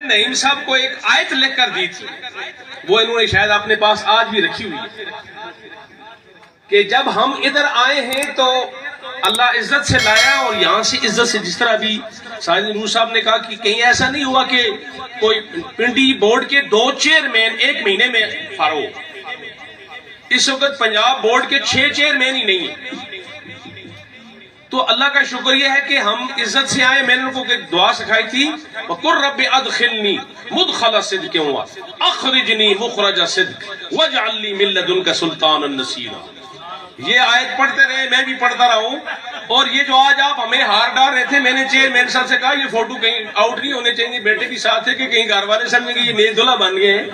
نعیم صاحب کو ایک آیت لکھ کر دی تھی، وہ انہوں نے شاید اپنے پاس آج بھی رکھی ہوئی ہے کہ جب ہم ادھر آئے ہیں تو اللہ عزت سے لایا، اور یہاں سے عزت سے، جس طرح بھی ساجد نور صاحب نے کہا کہ کہیں ایسا نہیں ہوا کہ کوئی پنڈی بورڈ کے 2 چیئرمین ایک مہینے میں فارغ ہو۔ اس وقت پنجاب بورڈ کے 6 چیئرمین ہی نہیں ہیں۔ تو اللہ کا شکر یہ ہے کہ ہم عزت سے آئے۔ میں نے ان کو ایک دعا سکھائی تھی، وَقُلْ رَبِّ أَدْخِلْنِي مُدْخَلَ صِدْقٍ وَأَخْرِجْنِي مُخْرَجَ صِدْقٍ وَاجْعَلْ لِي مِن لَّدُنكَ سُلْطَانًا نَصِيرًا۔ یہ آیت پڑھتے رہے، میں بھی پڑھتا رہا ہوں۔ اور یہ جو آج آپ ہمیں ہار ڈال رہے تھے، میں نے چیئرمین صاحب سے کہا یہ فوٹو کہیں آؤٹ نہیں ہونے چاہیے، بیٹے بھی ساتھ ہے کہ کہیں گھر والے سمجھیں کہ یہ نیز دلہا بن گئے ہیں۔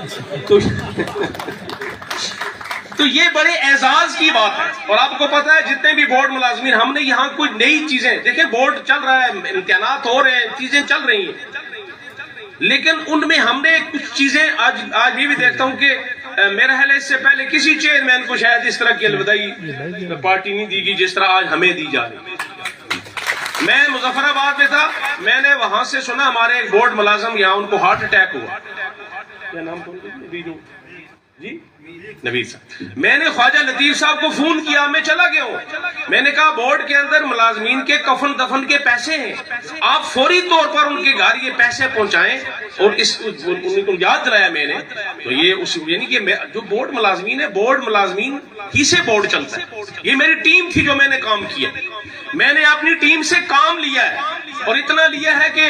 تو یہ بڑے اعزاز کی بات ہے۔ اور آپ کو پتا ہے جتنے بھی بورڈ ملازمین، ہم نے یہاں کوئی نئی چیزیں دیکھیں، بورڈ چل رہا ہے، امتحانات ہو رہے ہیں، چیزیں چل رہی ہیں، لیکن ان میں ہم نے کچھ چیزیں آج بھی دیکھتا ہوں کہ میرا خیال ہے اس سے پہلے کسی چیئرمین کو شاید اس طرح کی الوداعی پارٹی نہیں دی گئی جس طرح آج ہمیں دی جا رہی ہے۔ میں مظفر آباد میں تھا، میں نے وہاں سے سنا ہمارے ایک بورڈ ملازم یہاں ان کو ہارٹ اٹیک ہوا۔ کیا نام جی نبی صاحب۔ میں نے خواجہ لطیف صاحب کو فون کیا، میں چلا گیا ہوں، میں نے کہا بورڈ کے اندر ملازمین کے کفن دفن کے پیسے ہیں، آپ فوری طور پر ان کے گھر یہ پیسے پہنچائیں۔ اور ان کو یاد دلایا میں نے، تو یہ یعنی کہ جو بورڈ ملازمین ہے، بورڈ ملازمین ہی سے بورڈ چلتا ہے۔ یہ میری ٹیم تھی جو میں نے کام کیا، میں نے اپنی ٹیم سے کام لیا ہے، اور اتنا لیا ہے کہ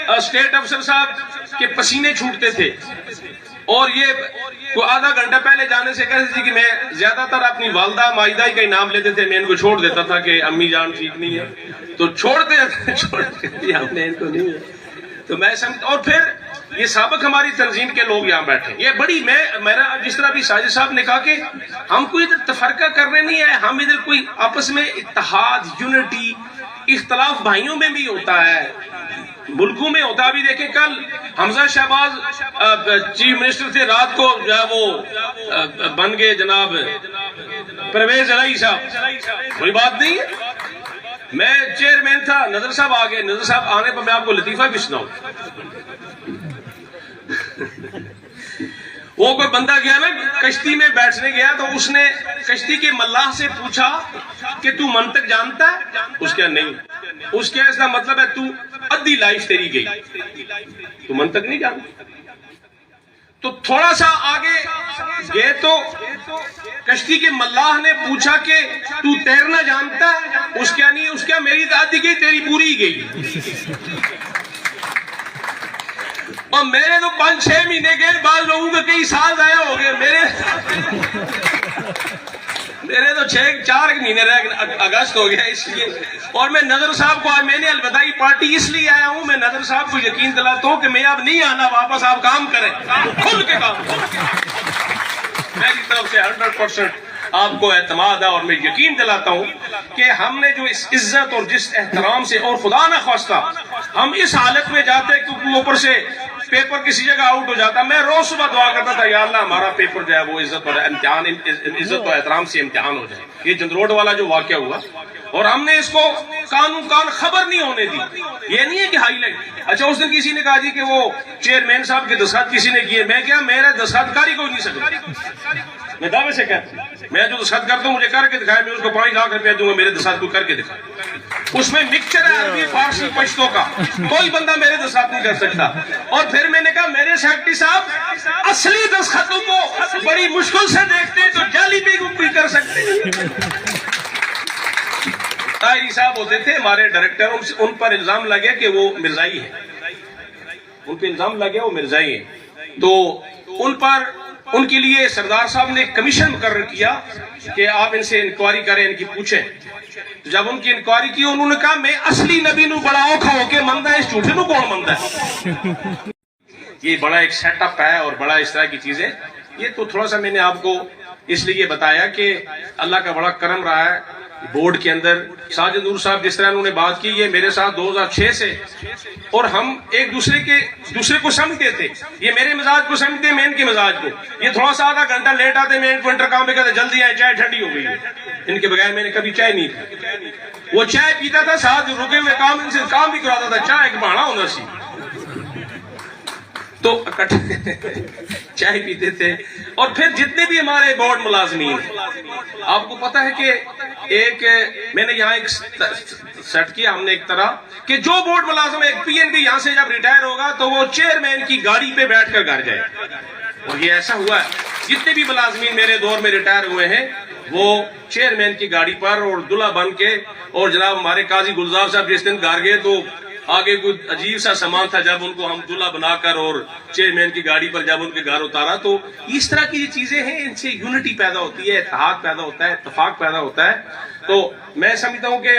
اسٹیٹ افسر صاحب کے پسینے چھوٹتے تھے، اور یہ کوئی آدھا گھنٹہ پہلے جانے سے کہتے تھے کہ میں زیادہ تر اپنی والدہ مائدہ ہی کا نام لیتے تھے، میں ان کو چھوڑ دیتا تھا کہ امی جان ٹھیک نہیں ہے، تو چھوڑتے ہم نے ان کو نہیں ہے، تو میں سمجھتا۔ اور پھر یہ سابق ہماری تنظیم کے لوگ یہاں بیٹھے، یہ بڑی میرا جس طرح بھی ساجد صاحب نے کہا کہ ہم کوئی ادھر تفرقہ کرنے نہیں ہے، ہم ادھر کوئی آپس میں اتحاد، یونٹی، اختلاف بھائیوں میں بھی ہوتا ہے، ملکوں میں ہوتا۔ ابھی دیکھیں کل حمزہ شہباز چیف منسٹر تھے، رات کو جو ہے وہ بن گئے جناب پرویز الہی صاحب، کوئی بات نہیں ہے۔ میں چیئرمین تھا، نظر صاحب آ گئے، نظر صاحب آنے پر میں آپ کو لطیفہ بھی سناؤں۔ وہ کوئی بندہ گیا نا کشتی میں بیٹھنے گیا، تو اس نے کشتی کے ملاح سے پوچھا کہ تو منطق جانتا ہے؟ اس کا نہیں، اس کا اس کا مطلب ہے تو ادھی لائف تیری گئی، تو منطق نہیں جانتا۔ تو تھوڑا سا آگے گئے تو کشتی کے ملاح نے پوچھا کہ تو تیرنا جانتا ہے؟ اس کا نہیں، اس کا میری تو ادھی گئی، تیری پوری گئی۔ اور میرے تو 5-6 مہینے گئے، بعض لوگوں کے کئی سال ضائع ہو گئے، میرے تو 4 مہینے رہ گئے، اگست ہو گیا اس لیے۔ اور میں نظر صاحب کو آج میں نے الوداعی پارٹی اس لیے آیا ہوں، میں نظر صاحب کو یقین دلاتا ہوں کہ میں اب نہیں آنا واپس، آپ کام کریں، کھل کے کام کریں۔ میری طرف سے 100% آپ کو اعتماد ہے، اور میں یقین دلاتا ہوں کہ ہم نے جو اس عزت اور جس احترام سے، اور خدا نہ خواستہ ہم اس حالت میں جاتے کیونکہ اوپر سے پیپر کسی جگہ آؤٹ ہو جاتا، میں روز صبح دعا کرتا تھا یا اللہ ہمارا پیپر جو ہے وہ عزت اور امتحان، عزت و احترام سے امتحان ہو جائے۔ یہ جندروڈ والا جو واقعہ ہوا، اور ہم نے اس کو کان خبر نہیں ہونے دی۔ یہ نہیں ہے کہ ہائی لائٹ۔ اچھا اس دن کسی نے کہا جی کہ وہ چیئرمین صاحب کے دستخط کسی نے کیے، میں کیا میرا دستخط کاری کوئی نہیں سکتا، میں دعوے سے کہتا ہوں میں جو دستخط کرتا ہوں مجھے کر کے دکھائے، میں اس کو 5 لاکھ روپیہ دوں گا، میرے دستخط کو کر کے دکھائے۔ اس میں مکسچر ہے عربی فارسی پشتو کا، کوئی بندہ میرے دستخط نہیں کر سکتا۔ اور پھر میں نے کہا میرے سیکرٹری صاحب اصلی دستخطوں کو بڑی مشکل سے دیکھتے ہیں، تو جعلی بھی کر سکتے ہیں۔ طاہری صاحب ہوتے تھے ہمارے ڈائریکٹر، ان پر الزام لگے کہ وہ مرزائی ہے، ان پہ الزام لگے وہ مرزائی ہے، تو ان کے لیے سردار صاحب نے کمیشن مقرر کیا کہ آپ ان سے انکوائری کریں، ان کی پوچھیں۔ جب ان کی انکوائری کی انہوں نے کہا میں اصلی نبی نو بڑا اوکھا ہو کے مندا ہے، اس جھوٹے نو کون مندا ہے۔ یہ بڑا ایک سیٹ اپ ہے اور بڑا اس طرح کی چیزیں، یہ تو تھوڑا سا میں نے آپ کو اس لیے بتایا کہ اللہ کا بڑا کرم رہا ہے بورڈ کے اندر۔ ساجد نور صاحب جس طرح انہوں نے بات کی، یہ میرے ساتھ 2006 سے، اور ہم ایک دوسرے کو سمجھتے تھے، یہ میرے مزاج کو سمجھتے، میں ان کے مزاج کو۔ یہ تھوڑا سا آدھا گھنٹہ لیٹ آتے، میں ان کو انٹرکام پہ کہتے جلدی آئے، چائے ٹھنڈی ہو گئی ہے۔ ان کے بغیر میں نے کبھی چائے نہیں پی، وہ چائے پیتا تھا، ساتھ رکے ہوئے کام ان سے کام بھی کراتا تھا، چائے ایک بہانا ہونا سی۔ تو چائے پیتے تھے. اور پھر جتنے بھی ہمارے بورڈ ملازمین ہیں، آپ کو پتا ہے کہ ایک میں نے یہاں ایک سیٹ کیا ہم نے ایک طرح کہ جو بورڈ ملازم ایک پی این بی یہاں سے جب ریٹائر ہوگا تو وہ چیئرمین کی گاڑی پہ بیٹھ کر گھر جائے. اور یہ ایسا ہوا ہے، جتنے بھی ملازمین میرے دور میں ریٹائر ہوئے ہیں وہ چیئرمین کی گاڑی پر اور دلہا بن کے. اور جناب ہمارے قاضی گلزار صاحب جس دن گھر گئے تو آگے کوئی عجیب سا سامان تھا، جب ان کو ہم دلہا بنا کر اور چیئرمین کی گاڑی پر جب ان کے گھر اتارا تو اس طرح کی چیزیں ہیں، ان سے یونٹی پیدا ہوتی ہے، اتحاد پیدا ہوتا ہے، اتفاق پیدا ہوتا ہے. تو میں سمجھتا ہوں کہ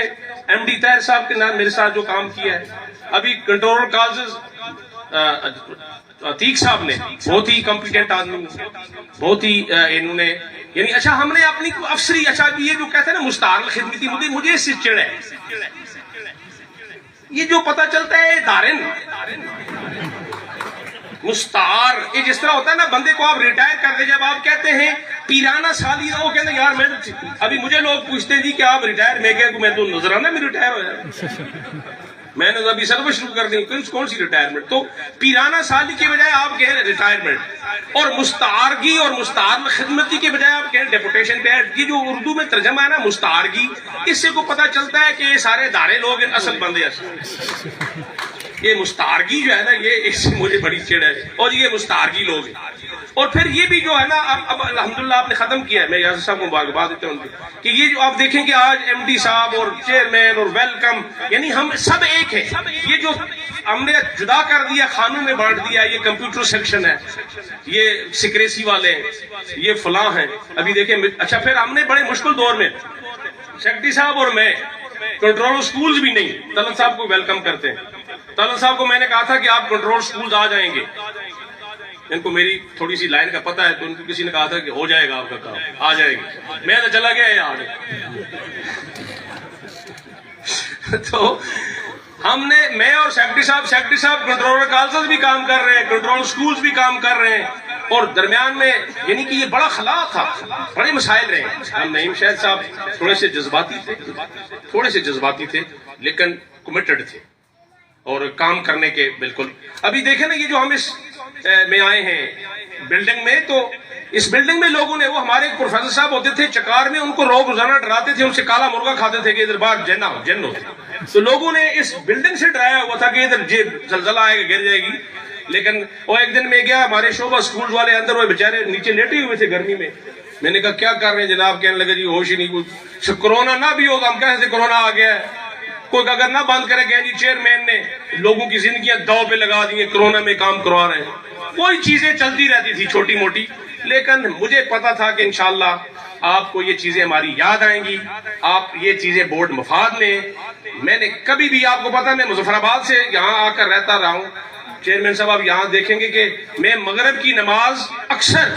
ایم ڈی طاہر صاحب کے نام میرے ساتھ جو کام کیا ہے، ابھی کنٹرولر کالز عتیق صاحب نے بہت ہی کمپیٹنٹ آدمی، بہت ہی انہوں نے یعنی اچھا ہم نے اپنی افسری اچھا یہ جو کہتے ہیں نا مستعار الخدمتی، مجھے اس سے چڑ ہے. یہ جو پتہ چلتا ہے دارن مستعار، یہ جس طرح ہوتا ہے نا بندے کو آپ ریٹائر کر دیں، جب آپ کہتے ہیں پیرانہ سالی، وہ کہتے ہیں یار میں ابھی مجھے لوگ پوچھتے جی کہ آپ ریٹائر، میں تو نظر آنا میں ریٹائر ہو جائے، میں نے ابھی سروس شروع کر دی، کون سی ریٹائرمنٹ. تو پیرانہ سالی کے بجائے آپ کہیں ریٹائرمنٹ، اور مستعارگی اور مستعار خدمتی کے بجائے آپ کہیں ڈیپوٹیشن پہ. یہ جو اردو میں ترجمہ ہے نا مستعارگی، اس سے کو پتہ چلتا ہے کہ یہ سارے دارے لوگ ہیں، اصل بندے اصل. یہ مستعارگی جو ہے نا، یہ اس سے مجھے بڑی چڑ ہے، اور یہ مستعارگی لوگ ہیں. اور پھر یہ بھی جو ہے نا اب الحمدللہ آپ نے ختم کیا ہے، میں یاسر صاحب کو مبارکباد دیتا ہوں کہ یہ جو آپ دیکھیں کہ آج ایم ڈی صاحب اور چیئرمین اور ویلکم، یعنی ہم سب ایک ہیں. یہ جو ہم نے جدا کر دیا، خانوں میں بانٹ دیا، یہ کمپیوٹر سیکشن ہے، یہ سیکریسی والے ہیں، یہ فلاں ہیں. ابھی دیکھیں اچھا پھر ہم نے بڑے مشکل دور میں سیکرٹری صاحب اور میں کنٹرول سکولز بھی نہیں، طلعت صاحب کو ویلکم کرتے ہیں. طلعت صاحب کو میں نے کہا تھا کہ آپ کنٹرول سکولز آ جائیں گے، ان کو میری تھوڑی سی لائن کا پتہ ہے تو ان کو کسی نے کہا تھا کہ ہو جائے گا آپ کا کام، آ جائے گی. میں تو چلا گیا یار. تو ہم نے میں اور سیکرٹری صاحب کنٹرولر کالسز بھی کام کر رہے ہیں، کنٹرول سکولز بھی کام کر رہے ہیں، اور درمیان میں یعنی کہ یہ بڑا خلا تھا، بڑے مسائل رہے. ہم نعیم شاہد صاحب تھوڑے سے جذباتی تھے لیکن کمیٹڈ تھے اور کام کرنے کے بالکل. ابھی دیکھیں نا یہ جو ہم اس میں آئے ہیں بلڈنگ میں، تو اس بلڈنگ میں لوگوں نے، وہ ہمارے ایک پروفیسر صاحب ہوتے تھے چکار میں، ان کو لوگ روزانہ ڈراتے تھے، ان سے کالا مرغا کھاتے تھے کہ ادھر باہر جن ہوتے. تو لوگوں نے اس بلڈنگ سے ڈرایا ہوا تھا کہ ادھر زلزلہ آئے گا، گر جائے گی. لیکن وہ ایک دن میں گیا، ہمارے شعبہ سکول والے اندر، وہ بیچارے نیچے لیٹے ہوئے تھے گرمی میں. میں نے کہا کیا کر رہے ہیں جناب؟ کہنے لگے جی ہوش ہی نہیں، کوئی کورونا نہ بھی ہو تو ہم کیسے کورونا آ گیا ہے، کوئی اگر نہ بند کرے گیا جی چیئرمین نے لوگوں کی زندگیاں داؤ پہ لگا دی ہیں، کورونا میں کام کروا رہے ہیں. کوئی چیزیں چلتی رہتی تھی چھوٹی موٹی، لیکن مجھے پتا تھا کہ انشاءاللہ آپ کو یہ چیزیں ہماری یاد آئیں گی، آپ یہ چیزیں بورڈ مفاد میں. میں نے کبھی بھی، آپ کو پتا میں مظفر آباد سے یہاں آ کر رہتا رہا ہوں. چیئرمین صاحب آپ یہاں دیکھیں گے کہ میں مغرب کی نماز اکثر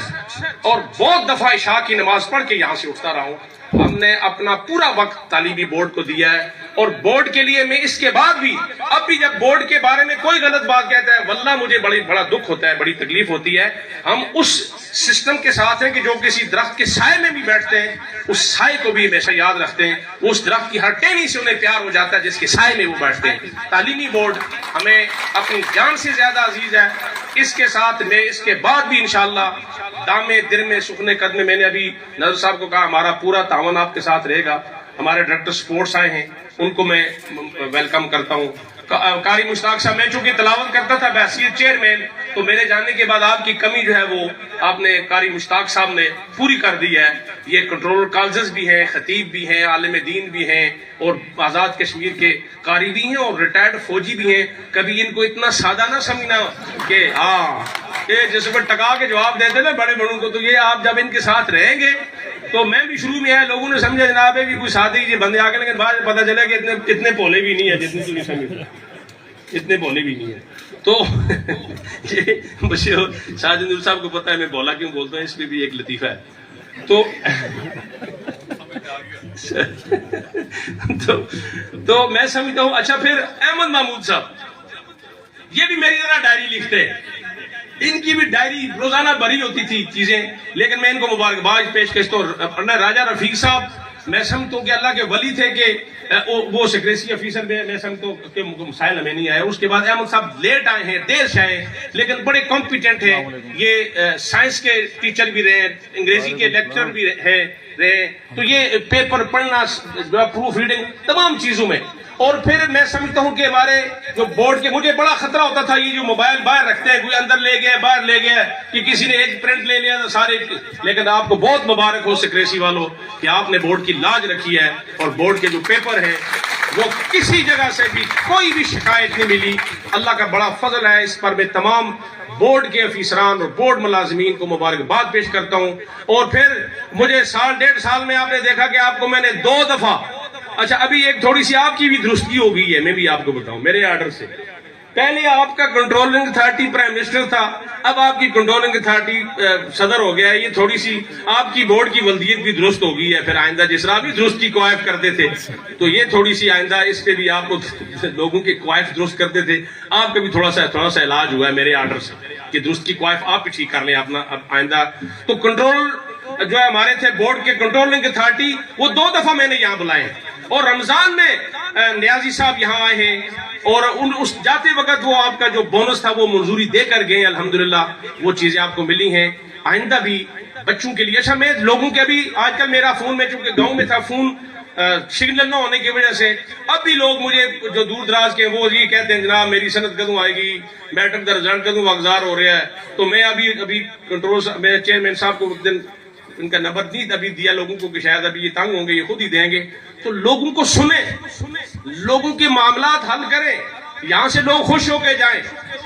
اور بہت دفعہ عشاء کی نماز پڑھ کے یہاں سے اٹھتا رہا ہوں. ہم نے اپنا پورا وقت تعلیمی بورڈ کو دیا ہے، اور بورڈ کے لیے میں اس کے بعد بھی، اب بھی جب بورڈ کے بارے میں کوئی غلط بات کہتا ہے واللہ مجھے بڑا دکھ ہوتا ہے، بڑی تکلیف ہوتی ہے. ہم اس سسٹم کے ساتھ ہیں کہ جو کسی درخت کے سائے میں بھی بیٹھتے ہیں، اس سائے کو بھی ہمیشہ یاد رکھتے ہیں، وہ اس درخت کی ہر ٹہنی سے انہیں پیار ہو جاتا ہے جس کے سائے میں وہ بیٹھتے ہیں. تعلیمی بورڈ ہمیں اپنی جان سے زیادہ عزیز ہے. اس کے ساتھ میں اس کے بعد بھی انشاءاللہ دامے درمے سکھنے قدمے، میں نے ابھی نظر صاحب کو کہا ہمارا پورا تعاون آپ کے ساتھ رہے گا. ہمارے ڈائریکٹر سپورٹس آئے ہیں، ان کو میں ویلکم کرتا ہوں. قاری مشتاق صاحب، میں چونکہ تلاوت کرتا تھا بحیثیت چیئرمین، تو میرے جانے کے بعد آپ کی کمی جو ہے وہ آپ نے قاری مشتاق صاحب نے پوری کر دی ہے. یہ کنٹرولر کالجز بھی ہیں، خطیب بھی ہیں، عالم دین بھی ہیں، اور آزاد کشمیر کے قاری بھی ہیں، اور ریٹائرڈ فوجی بھی ہیں. کبھی ان کو اتنا سادہ نہ سمجھنا کہ یہ جس پر ٹکا کے جواب دیتے نا بڑے بڑوں کو، تو یہ آپ جب ان کے ساتھ رہیں گے تو میں بھی شروع میں آئے لوگوں نے سمجھا جناب ہے کہ کوئی ساتھ ہی بندے آ کے، لیکن بعد پتہ چلے کہ اتنے بھولے بھی نہیں ہے جتنے تو نہیں سمجھتے، اتنے بھولے بھی نہیں ہے. تو یہ بشیر شاہد نور صاحب کو پتہ ہے میں بولا کیوں بولتا ہوں، اس میں بھی ایک لطیفہ ہے. تو میں سمجھتا ہوں. اچھا پھر احمد محمود صاحب، یہ بھی میری طرح ڈائری لکھتے ہیں، ان کی بھی ڈائری روزانہ بھری ہوتی تھی چیزیں، لیکن میں ان کو مبارکباد پیش کرتا ہوں. راجہ رفیق صاحب میں سمجھتا ہوں کہ اللہ کے ولی تھے کہ وہ سیکریسی آفیسر میں سمجھتا ہوں کہ مسائل ہمیں نہیں آئے. اس کے بعد احمد صاحب لیٹ آئے ہیں, دیر سے آئے, لیکن بڑے کمپیٹنٹ ہیں. یہ سائنس کے ٹیچر بھی رہے, انگریزی کے لیکچر بھی رہے, تو یہ پیپر پڑھنا, پروف ریڈنگ, تمام چیزوں میں. اور پھر میں سمجھتا ہوں کہ ہمارے جو بورڈ کے, مجھے بڑا خطرہ ہوتا تھا یہ جو موبائل باہر رکھتے ہیں, کوئی اندر لے گیا باہر لے گیا, کہ کسی نے ایک پرنٹ لے لیا تو سارے. لیکن آپ کو بہت مبارک ہو سیکریسی والوں کہ آپ نے بورڈ کی لاج رکھی ہے, اور بورڈ کے جو پیپر ہیں وہ کسی جگہ سے بھی کوئی بھی شکایت نہیں ملی. اللہ کا بڑا فضل ہے اس پر. میں تمام بورڈ کے افیسران اور بورڈ ملازمین کو مبارکباد پیش کرتا ہوں. اور پھر مجھے سال ڈیڑھ سال میں آپ نے دیکھا کہ آپ کو میں نے 2 دفعہ, اچھا ابھی ایک تھوڑی سی آپ کی بھی درستگی ہو گئی ہے, میں بھی آپ کو بتاؤں میرے آرڈر سے. پہلے آپ کا کنٹرولنگ اتھارٹی پرائم منسٹر تھا, اب آپ کی کنٹرولنگ اتھارٹی صدر ہو گیا ہے. یہ تھوڑی سی آپ کی بورڈ کی ولدیت بھی درست ہو گئی ہے. پھر آئندہ جس طرح بھی درست کی کوائف کرتے تھے, تو یہ تھوڑی سی آئندہ اس پہ بھی آپ کو لوگوں کے کوائف درست کرتے تھے, آپ کا بھی تھوڑا سا علاج ہوا ہے میرے آرڈر سے کہ درست کی کوائف آپ بھی ٹھیک کر لیں اپنا آئندہ. تو کنٹرول جو ہے ہمارے تھے بورڈ کے کنٹرولنگ اتھارٹی, وہ 2 دفعہ میں نے یہاں بلائے ہیں. اور رمضان میں نیازی صاحب یہاں آئے ہیں, اور اس جاتے وقت وہ آپ کا جو بونس تھا وہ منظوری دے کر گئے. الحمدللہ وہ چیزیں آپ کو ملی ہیں. آئندہ بھی بچوں کے لیے, اچھا میں لوگوں کے ابھی آج کل میرا فون میں, چونکہ گاؤں میں تھا فون سگنل نہ ہونے کی وجہ سے, اب بھی لوگ مجھے جو دور دراز کے وہ یہ کہتے ہیں جناب میری سند کدوں آئے گی, میٹرک کا رزلٹ کدوں واگزار ہو رہا ہے. تو میں ابھی کنٹرول میں چیئرمین صاحب کو دن ان کا نمبر نہیں ابھی دیا لوگوں کو کہ شاید ابھی یہ تنگ ہوں گے, یہ خود ہی دیں گے. تو لوگوں کو سنیں, لوگوں کے معاملات حل کریں. یہاں سے لوگ خوش ہو کے جائیں.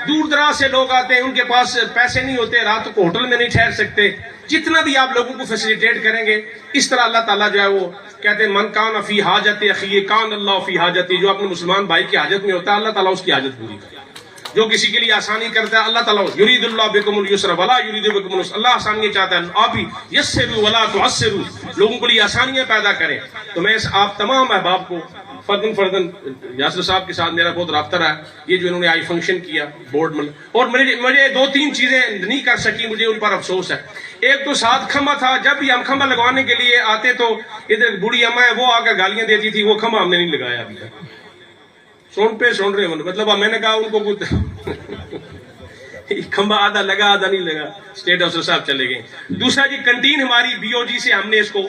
دور دراز سے لوگ آتے ہیں, ان کے پاس پیسے نہیں ہوتے, رات کو ہوٹل میں نہیں ٹھہر سکتے. جتنا بھی آپ لوگوں کو فیسیلیٹیٹ کریں گے, اس طرح اللہ تعالیٰ جو ہے وہ کہتے ہیں من کان فی حاجت اخیہ کان اللہ فی حاجتی. جو اپنے مسلمان بھائی کی حاجت میں ہوتا ہے اللہ تعالیٰ اس کی حاجت پوری کرتا ہے. جو کسی کے لیے آسانی کرتا ہے اللہ تعالیٰ یرید اللہ بکم اليسر ولا یرید بکم العسر. اللہ آسانیاں چاہتا ہے, آپ بھی یسروا ولا تعسروا, لوگوں کے لیے آسانیاں پیدا کریں. تو میں آپ تمام احباب کو فردن یاسر صاحب کے ساتھ میرا بہت رابطہ رہا. یہ جو انہوں نے آئی فنکشن کیا بورڈ میں, اور مجھے 2-3 چیزیں نہیں کر سکی, مجھے ان پر افسوس ہے. ایک تو ساتھ کھمبا تھا, جب بھی ہم کھمبا لگوانے کے لیے آتے تو ادھر بوڑھی اماں ہے وہ آ کر گالیاں دیتی تھی, وہ کھمبا ہم نے نہیں لگایا ابھی تک. سن رہے ہیں مطلب میں نے کہا ان کو کھمبا آدھا لگا آدھا نہیں لگا, اسٹیٹ افسر صاحب چلے گئے. دوسرا جی کنٹین ہماری بی او جی سے ہم نے اس کو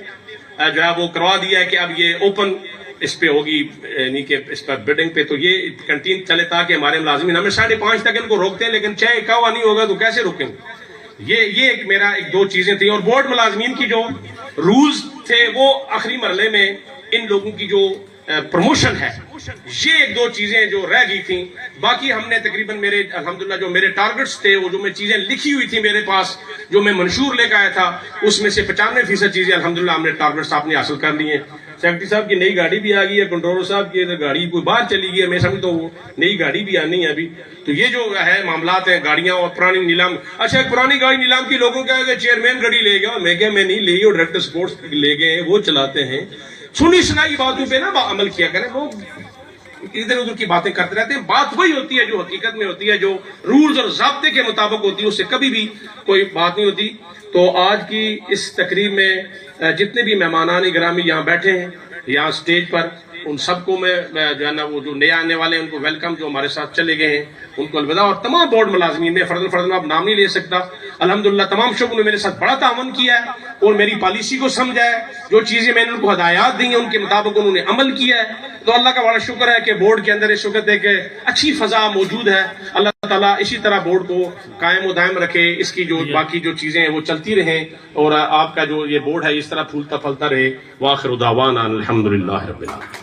جو ہے وہ کروا دیا ہے کہ اب یہ اوپن اس پہ ہوگی, یعنی کہ اس پر بڈنگ پہ, تو یہ کنٹین چلے تاکہ ہمارے ملازمین, ہمیں 5:30 تک ان کو روکتے ہیں لیکن 6:51 نہیں ہوگا تو کیسے روکیں گے. یہ ایک میرا 1-2 چیزیں تھیں. اور بورڈ ملازمین کی جو رولز تھے وہ آخری مرحلے میں ان لوگوں کی جو پروموشن ہے, یہ 1-2 چیزیں جو رہ گئی تھیں. باقی ہم نے تقریباً میرے الحمدللہ جو میرے ٹارگٹس تھے, وہ جو میں چیزیں لکھی ہوئی تھی میرے پاس, جو میں منشور لے کے آیا تھا, اس میں سے 95% چیزیں الحمدللہ ہم نے ٹارگٹس آپ نے حاصل کر لی ہیں. سیکرٹری صاحب کی نئی گاڑی بھی آ گئی ہے, کنٹرولر صاحب کی گاڑی کوئی باہر چلی گئی ہے, میں سمجھتا ہوں وہ نئی گاڑی بھی آنی ہے ابھی. تو یہ جو ہے معاملات ہیں گاڑیاں اور پرانی نیلام. اچھا ایک پرانی گاڑی نیلام کی لوگوں کہا کہ چیئرمین گاڑی لے گیا, میں کہا میں نہیں لے, اور ڈائریکٹر سپورٹس لے گئے ہیں وہ چلاتے ہیں. سنی سنائی باتوں پہ نا عمل کیا کریں. لوگ ادھر ادھر کی باتیں کرتے رہتے ہیں. بات وہی ہوتی ہے جو حقیقت میں ہوتی ہے, جو رولز اور ضابطے کے مطابق ہوتی ہے, اس سے کبھی بھی کوئی بات نہیں ہوتی. تو آج کی اس تقریب میں جتنے بھی مہمانان گرامی یہاں بیٹھے ہیں یہاں سٹیج پر, ان سب کو میں جو ہے نا وہ جو نئے آنے والے ہیں ان کو ویلکم, جو ہمارے ساتھ چلے گئے ہیں ان کو الوداع. اور تمام بورڈ ملازمین میں فردن آپ نام نہیں لے سکتا, الحمدللہ تمام شعبوں نے میرے ساتھ بڑا تعاون کیا ہے اور میری پالیسی کو سمجھا ہے. جو چیزیں میں نے ان کو ہدایات دی ہیں ان کے مطابق انہوں نے عمل کیا ہے. تو اللہ کا بڑا شکر ہے کہ بورڈ کے اندر اس وقت ایک اچھی فضا موجود ہے. اللہ تعالیٰ اسی طرح بورڈ کو قائم و دائم رکھے, اس کی جو باقی جو چیزیں ہیں وہ چلتی رہیں, اور آپ کا جو یہ بورڈ ہے اس طرح پھولتا پھلتا رہے. وآخر دعوانا الحمدللہ رب العالمین.